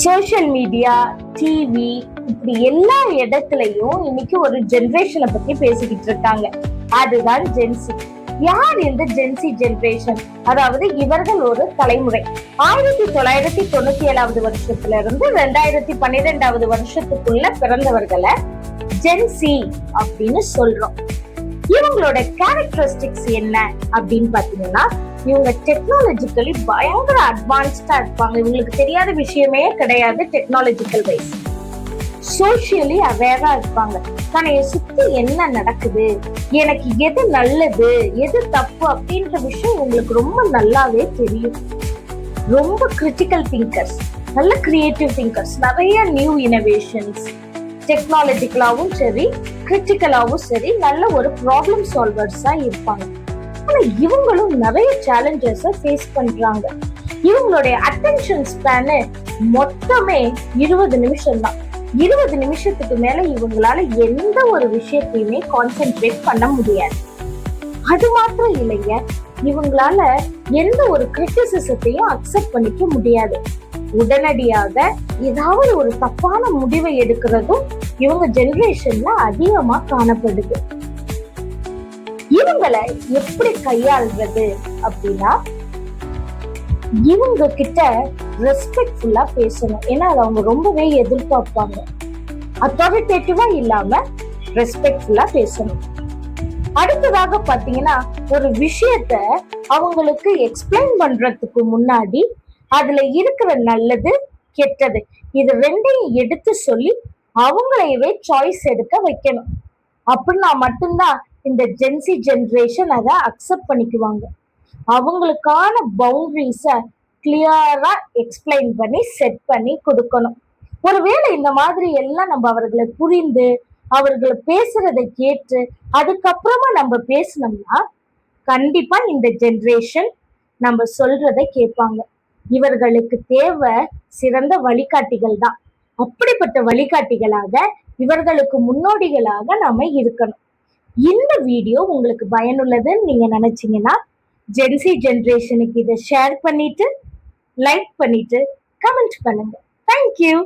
Social media, TV, இப்படி எல்லா இடத்துலயும் இன்னைக்கு ஒரு ஜெனரேஷனை பத்தி பேசிக்கிட்டு இருக்காங்க. அதுதான் ஜென்சி. யார் இந்த ஜென்சி ஜெனரேஷன்? அதாவது இவர்கள் ஒரு தலைமுறை. 1997 வருஷத்துல இருந்து 2012 வருஷத்துக்குள்ள பிறந்தவர்களை ஜென்சி அப்படின்னு சொல்றோம். இவங்களோட கேரக்டரிஸ்டிக்ஸ் என்ன அப்படின்னு பாத்தீங்கன்னா, இவங்க டெக்னாலஜிக்கலி பயங்கர அட்வான்ஸ்டா இருப்பாங்க. இவங்களுக்கு தெரியாத விஷயமே கிடையாது. டெக்னாலஜிக்கல் வைஸ் சோஷியலி அவேரா இருப்பாங்க. தன்னைய சுத்தி என்ன நடக்குது, எனக்கு எது நல்லது எது தப்பு அப்படின்ற விஷயம் இவங்களுக்கு ரொம்ப நல்லாவே தெரியும். ரொம்ப கிரிட்டிக்கல் திங்கர்ஸ், நல்ல கிரியேட்டிவ் திங்கர்ஸ், நிறைய நியூ இனோவேஷன்ஸ், டெக்னாலஜிக்கலாவும் சரி கிரிட்டிக்கலாவும் சரி நல்ல ஒரு ப்ராப்ளம் சால்வர்ஸா இருப்பாங்க. ஆனா இவங்களும் நிறைய சேலஞ்சஸ ஃபேஸ் பண்றாங்க. இவங்களுடைய அட்டென்ஷன் ஸ்பேனு மொத்தமே 20 நிமிஷம் தான். 20 நிமிஷத்துக்கு மேல இவங்களால எந்த ஒரு விஷயத்தையுமே கான்சென்ட்ரேட் பண்ண முடியாது. அது மாத்திரம் இல்லைங்க, இவங்களால எந்த ஒரு கிரிட்டிசிசத்தையும் அக்செப்ட் பண்ணிக்க முடியாது. உடனடியாக ஏதாவது ஒரு தப்பான முடிவை எடுக்கிறதும் இவங்க ஜெனரேஷன்ல அதிகமா காணப்படுது. இவங்களை எப்படி கையாள்றது அப்படின்னா, இவங்க கிட்ட ரெஸ்பெக்ட்ஃபுல்லா பேசணும். ஏன்னா அதை அவங்க ரொம்பவே எதிர்பார்ப்பாங்க. அத்தாரிட்டேட்டிவா இல்லாம ரெஸ்பெக்ட்ஃபுல்லா பேசணும். அடுத்ததாக பாத்தீங்கன்னா, ஒரு விஷயத்த அவங்களுக்கு எக்ஸ்பிளைன் பண்றதுக்கு முன்னாடி அதுல இருக்கிற நல்லது கெட்டது இது ரெண்டையும் எடுத்து சொல்லி அவங்களையவே சாய்ஸ் எடுக்க வைக்கணும். அப்படின்னா மட்டும்தான் இந்த ஜென்சி ஜெனரேஷன் அதை அக்செப்ட் பண்ணிக்குவாங்க. அவங்களுக்கான பவுண்டரிஸ கிளியரா எக்ஸ்பிளைன் பண்ணி செட் பண்ணி கொடுக்கணும். ஒருவேளை இந்த மாதிரி எல்லாம் நம்ம அவர்களை புரிந்து அவர்களை பேசுறதை கேட்டு அதுக்கப்புறமா நம்ம பேசினோம்னா கண்டிப்பா இந்த ஜெனரேஷன் நம்ம சொல்றதை கேட்பாங்க. இவர்களுக்கு தேவை சிறந்த வழிகாட்டிகள் தான். அப்படிப்பட்ட வழிகாட்டிகளாக இவர்களுக்கு முன்னோடிகளாக நாம இருக்கணும். இந்த வீடியோ உங்களுக்கு பயனுள்ளதுன்னு நீங்க நினைச்சீங்கன்னா ஜென்சி ஜெனரேஷனுக்கு இதை ஷேர் பண்ணிட்டு லைக் பண்ணிட்டு கமெண்ட் பண்ணுங்க. தேங்க்யூ.